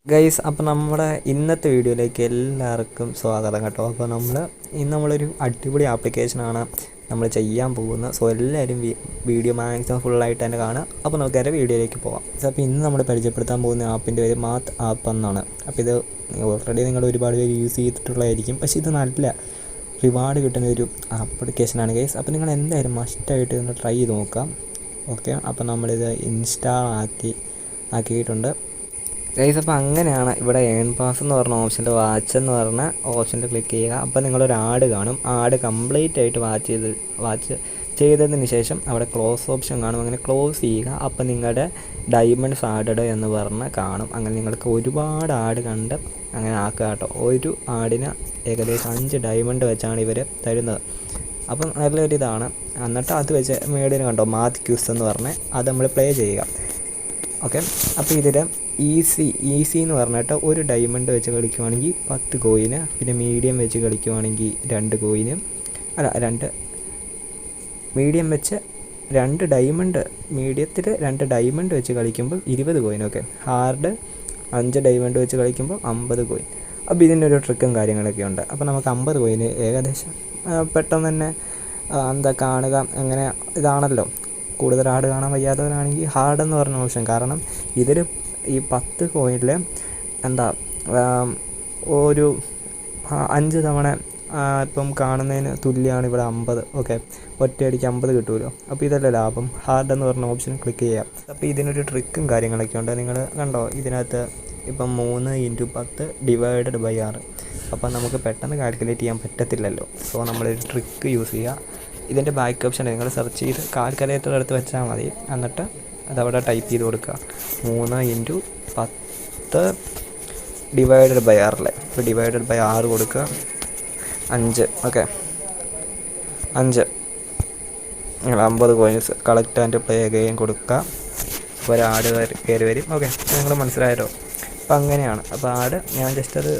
Guys, അപ്പോൾ നമ്മുടെ ഇന്നത്തെ വീഡിയോയിലേക്ക് എല്ലാവർക്കും സ്വാഗതം കേട്ടോ. അപ്പോൾ നമ്മളൊരു അടിപൊളി ആപ്ലിക്കേഷനാണ് നമ്മൾ ചെയ്യാൻ പോകുന്നത്. സോ എല്ലാവരും വീഡിയോ മാക്സിമം ഫുള്ളായിട്ട് തന്നെ കാണുക. അപ്പോൾ നമുക്കറിയാം വീഡിയോയിലേക്ക് പോകാം. അപ്പോൾ ഇന്ന് നമ്മൾ പരിചയപ്പെടുത്താൻ പോകുന്ന ആപ്പിൻ്റെ പേര് മാത്ത് ആപ്പ് എന്നാണ്. അപ്പോൾ ഇത് ഓൾറെഡി നിങ്ങൾ ഒരുപാട് പേര് യൂസ് ചെയ്തിട്ടുള്ളതായിരിക്കും. പക്ഷേ ഇത് നല്ല റിവാർഡ് കിട്ടുന്ന ഒരു ആപ്ലിക്കേഷനാണ് ഗൈസ്. അപ്പോൾ നിങ്ങൾ എന്തായാലും മസ്റ്റായിട്ട് ഒന്ന് ട്രൈ ചെയ്ത് നോക്കാം. ഓക്കെ, അപ്പോൾ നമ്മളിത് ഇൻസ്റ്റാൾ ആക്കിയിട്ടുണ്ട് ഗൈസ്. അപ്പോൾ അങ്ങനെയാണ് ഇവിടെ ഏൺ പാസ് എന്ന് പറഞ്ഞ ഓപ്ഷൻ്റെ വാച്ച് എന്ന് പറഞ്ഞ ഓപ്ഷനിൽ ക്ലിക്ക് ചെയ്യുക. അപ്പോൾ നിങ്ങളൊരു ആഡ് കാണും. ആഡ് കംപ്ലീറ്റ് ആയിട്ട് വാച്ച് ചെയ്തതിന് ശേഷം അവിടെ ക്ലോസ് ഓപ്ഷൻ കാണും. അങ്ങനെ ക്ലോസ് ചെയ്യുക. അപ്പോൾ നിങ്ങളുടെ ഡയമണ്ട്സ് ആഡഡ് എന്ന് പറഞ്ഞ് കാണും. അങ്ങനെ നിങ്ങൾക്ക് ഒരുപാട് ആഡ് കണ്ട് അങ്ങനെ ആക്കുക കേട്ടോ. ഒരു ആഡിന് ഏകദേശം 5 ഡയമണ്ട് വെച്ചാണ് ഇവർ തരുന്നത്. അപ്പം നല്ലൊരിതാണ്. എന്നിട്ട് അത് വെച്ച് മേടിന് കണ്ടോ മാത്ത് ക്യൂസ് എന്ന് പറഞ്ഞ് അത് നമ്മൾ പ്ലേ ചെയ്യുക. ഓക്കെ, അപ്പോൾ ഇതിൽ ഈസി എന്ന് പറഞ്ഞിട്ട് ഒരു ഡയമണ്ട് വെച്ച് കളിക്കുവാണെങ്കിൽ 10 കോയിന്, പിന്നെ മീഡിയം വെച്ച് കളിക്കുവാണെങ്കിൽ 2 കോയിന്, മീഡിയം വെച്ച് 2 ഡയമണ്ട്, മീഡിയത്തിൽ 2 ഡയമണ്ട് വെച്ച് കളിക്കുമ്പോൾ 20 കോയിൻ. ഓക്കെ, ഹാർഡ് 5 ഡയമണ്ട് വെച്ച് കളിക്കുമ്പോൾ 50 കോയിൻ. അപ്പോൾ ഇതിൻ്റെ ഒരു ട്രിക്കും കാര്യങ്ങളൊക്കെ ഉണ്ട്. അപ്പോൾ നമുക്ക് 50 കോയിന് ഏകദേശം പെട്ടെന്ന് തന്നെ കാണുക. അങ്ങനെ ഇതാണല്ലോ, കൂടുതൽ ആഡ് കാണാൻ വയ്യാത്തവരാണെങ്കിൽ ഹാർഡ് എന്ന് പറഞ്ഞ ഓപ്ഷൻ. കാരണം ഇതിൽ ഈ 10 കോയിനിൽ ഒരു 5 തവണ ഇപ്പം കാണുന്നതിന് തുല്യമാണ് ഇവിടെ 50. ഓക്കെ, ഒറ്റയടിക്ക് 50 കിട്ടുമല്ലോ. അപ്പോൾ ഇതല്ലേ ലാഭം. ഹാർഡ് എന്ന് പറഞ്ഞ ഓപ്ഷൻ ക്ലിക്ക് ചെയ്യാം. അപ്പോൾ ഇതിനൊരു ട്രിക്കും കാര്യങ്ങളൊക്കെ ഉണ്ട്. നിങ്ങൾ കണ്ടോ, ഇതിനകത്ത് ഇപ്പം 3 × 10 ഡിവൈഡഡ് ബൈ 6. അപ്പം നമുക്ക് പെട്ടെന്ന് കാൽക്കുലേറ്റ് ചെയ്യാൻ പറ്റത്തില്ലല്ലോ. സോ നമ്മളൊരു ട്രിക്ക് യൂസ് ചെയ്യുക. ഇതിൻ്റെ ബാക്ക് ഓപ്ഷൻ നിങ്ങൾ സെർച്ച് ചെയ്ത് കാൽക്കുലേറ്റർ എടുത്ത് വെച്ചാൽ മതി. എന്നിട്ട് അതവിടെ ടൈപ്പ് ചെയ്ത് കൊടുക്കുക. 3 × 10 ഡിവൈഡഡ് ബൈ 6 അല്ലേ. ഇപ്പോൾ ഡിവൈഡഡ് ബൈ 6 കൊടുക്കുക. 5. ഓക്കെ, 5 നിങ്ങൾ 50 coins collect and play again കൊടുക്കുക. അപ്പോൾ ഒരു ആഡ് കയറി വരും. ഓക്കെ, നിങ്ങൾ മനസ്സിലായല്ലോ. അപ്പോൾ അങ്ങനെയാണ്. അപ്പോൾ ആഡ് ഞാൻ ജസ്റ്റ് അത്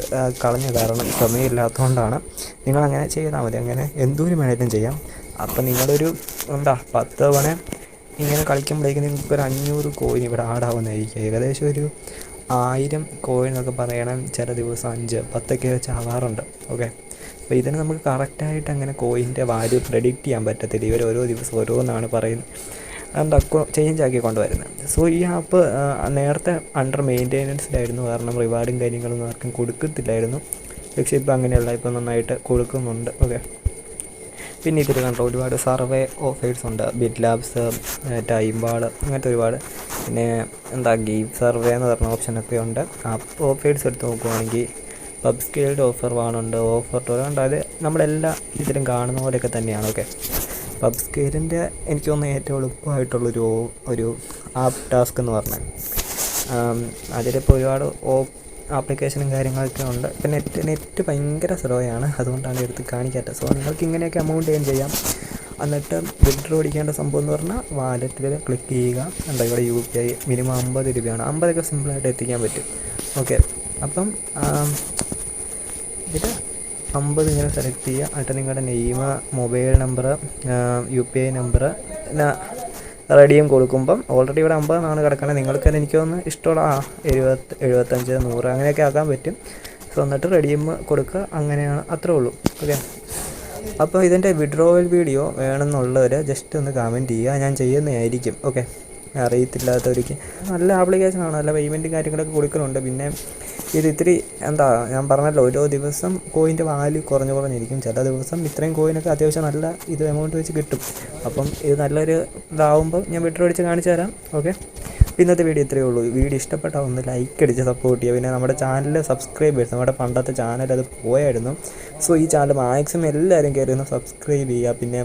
കളഞ്ഞു, കാരണം സമയമില്ലാത്തതുകൊണ്ടാണ്. നിങ്ങളങ്ങനെ ചെയ്താൽ മതി. അങ്ങനെ എന്തോരം വേണേലും ചെയ്യാം. അപ്പോൾ നിങ്ങളൊരു 10 തവണ ഇങ്ങനെ കളിക്കുമ്പോഴേക്കും നിങ്ങൾക്കൊരു 500 കോയിൻ ഇവിടെ ആഡാവുന്നതായിരിക്കും. ഏകദേശം ഒരു 1000 കോയിൻ എന്നൊക്കെ പറയണം. ചില ദിവസം 5, 10 വെച്ച് ആവാറുണ്ട്. ഓക്കെ, അപ്പോൾ ഇതിന് നമുക്ക് കറക്റ്റായിട്ട് അങ്ങനെ കോയിൻ്റെ വാല്യൂ പ്രെഡിക്റ്റ് ചെയ്യാൻ പറ്റത്തില്ല. ഇവർ ഓരോ ദിവസം ഓരോന്നാണ് പറയുന്നത്, ചേഞ്ച് ആക്കി കൊണ്ടുവരുന്നത്. സോ ഈ ആപ്പ് നേരത്തെ അണ്ടർ മെയിൻ്റെനൻസിലായിരുന്നു. കാരണം റിവാർഡും കാര്യങ്ങളൊന്നും ആർക്കും കൊടുക്കത്തില്ലായിരുന്നു. പക്ഷേ ഇപ്പോൾ അങ്ങനെയല്ല, ഇപ്പോൾ നന്നായിട്ട് കൊടുക്കുന്നുണ്ട്. ഓക്കെ, പിന്നെ ഇതിൽ കണ്ടോ ഒരുപാട് സർവേ ഓഫേഴ്സ് ഉണ്ട്. ബിറ്റ് ലാബ്സ്, ടൈം ബാൾ, അങ്ങനത്തെ ഒരുപാട്. പിന്നെ ഗെയിം സർവേ എന്ന് പറഞ്ഞ ഓപ്ഷനൊക്കെ ഉണ്ട്. ഓഫേഴ്സ് എടുത്ത് നോക്കുവാണെങ്കിൽ പബ് സ്കെയിൽഡ് ഓഫർ 1 ഉണ്ട്, ഓഫർ 2 ഉണ്ട്. അത് നമ്മളെല്ലാ ഇതിലും കാണുന്ന പോലെയൊക്കെ തന്നെയാണ്. ഓക്കെ, പബ് സ്കെയിലിൻ്റെ എനിക്ക് തോന്നുന്നു ഏറ്റവും എളുപ്പമായിട്ടുള്ളൊരു ആപ്പ് ടാസ്ക് എന്ന് പറഞ്ഞാൽ അതിലിപ്പോൾ ഒരുപാട് ആപ്ലിക്കേഷനും കാര്യങ്ങളൊക്കെ ഉണ്ട്. ഇപ്പം നെറ്റ് ഭയങ്കര സ്ലോയാണ്, അതുകൊണ്ടാണ് എടുത്ത് കാണിക്കാത്തത്. സോ നിങ്ങൾക്ക് ഇങ്ങനെയൊക്കെ എമൗണ്ട് ഏൺ ചെയ്യാം. എന്നിട്ട് വിഡ്രോ അടിക്കേണ്ട സംഭവം എന്ന് പറഞ്ഞാൽ വാലറ്റിൽ ക്ലിക്ക് ചെയ്യുക. ഇവിടെ UPI മിനിമം 50 രൂപയാണ്. 50 സിമ്പിളായിട്ട് എത്തിക്കാൻ പറ്റും. ഓക്കെ, അപ്പം ഇതിൽ 50 ഇങ്ങനെ സെലക്ട് ചെയ്യുക. എന്നിട്ട് നിങ്ങളുടെ name, mobile number, UPI number, പിന്നെ റെഡിയും കൊടുക്കുമ്പം ഓൾറെഡി ഇവിടെ 50 എന്നാണ് കിടക്കുന്നത്. നിങ്ങൾക്കത് എനിക്ക് തോന്നുന്നു ഇഷ്ടമുള്ള 70, 75, 100 അങ്ങനെയൊക്കെ ആക്കാൻ പറ്റും. സോ എന്നിട്ട് റെഡിയും കൊടുക്കുക. അങ്ങനെയാണ്, അത്രേ ഉള്ളൂ. ഓക്കെ, അപ്പോൾ ഇതിൻ്റെ വിഡ്രോവൽ വീഡിയോ വേണമെന്നുള്ളവർ ജസ്റ്റ് ഒന്ന് കമൻറ്റ് ചെയ്യുക. ഞാൻ ചെയ്യുന്നതായിരിക്കും. ഓക്കെ, അറിയത്തില്ലാത്തവർക്ക് നല്ല ആപ്ലിക്കേഷനാണ്. നല്ല പേയ്മെൻറ്റും കാര്യങ്ങളൊക്കെ കൊടുക്കുന്നുണ്ട്. പിന്നെ ഇത് ഇത്തിരി ഞാൻ പറഞ്ഞല്ലോ, ഓരോ ദിവസം കോയിൻ്റെ വാല്യൂ കുറഞ്ഞിരിക്കും. ചില ദിവസം ഇത്രയും കോയിനൊക്കെ അത്യാവശ്യം നല്ല എമൗണ്ട് വെച്ച് കിട്ടും. അപ്പം ഇത് നല്ലൊരു ഇതാവുമ്പോൾ ഞാൻ വിഡ്രോ അടിച്ച് കാണിച്ചു തരാം. ഓക്കെ, ഇന്നത്തെ വീഡിയോ ഇത്രയേ ഉള്ളൂ. വീഡിയോ ഇഷ്ടപ്പെട്ടാൽ ഒന്ന് ലൈക്ക് അടിച്ച് സപ്പോർട്ട് ചെയ്യുക. പിന്നെ നമ്മുടെ ചാനൽ സബ്സ്ക്രൈബ് ചെയ്ത്, നമ്മുടെ പണ്ടത്തെ ചാനൽ അത് പോയായിരുന്നു. സോ ഈ ചാനൽ മാക്സിമം എല്ലാവരും കയറി ഒന്ന് സബ്സ്ക്രൈബ് ചെയ്യുക. പിന്നെ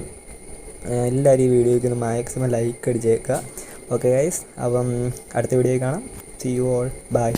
എല്ലാവരും ഈ വീഡിയോയ്ക്ക് ഒന്ന് മാക്സിമം ലൈക്ക് അടിച്ചേക്കുക. ഓക്കെ ഗൈസ്, അപ്പം അടുത്ത വീഡിയോ കാണാം. See you all, by.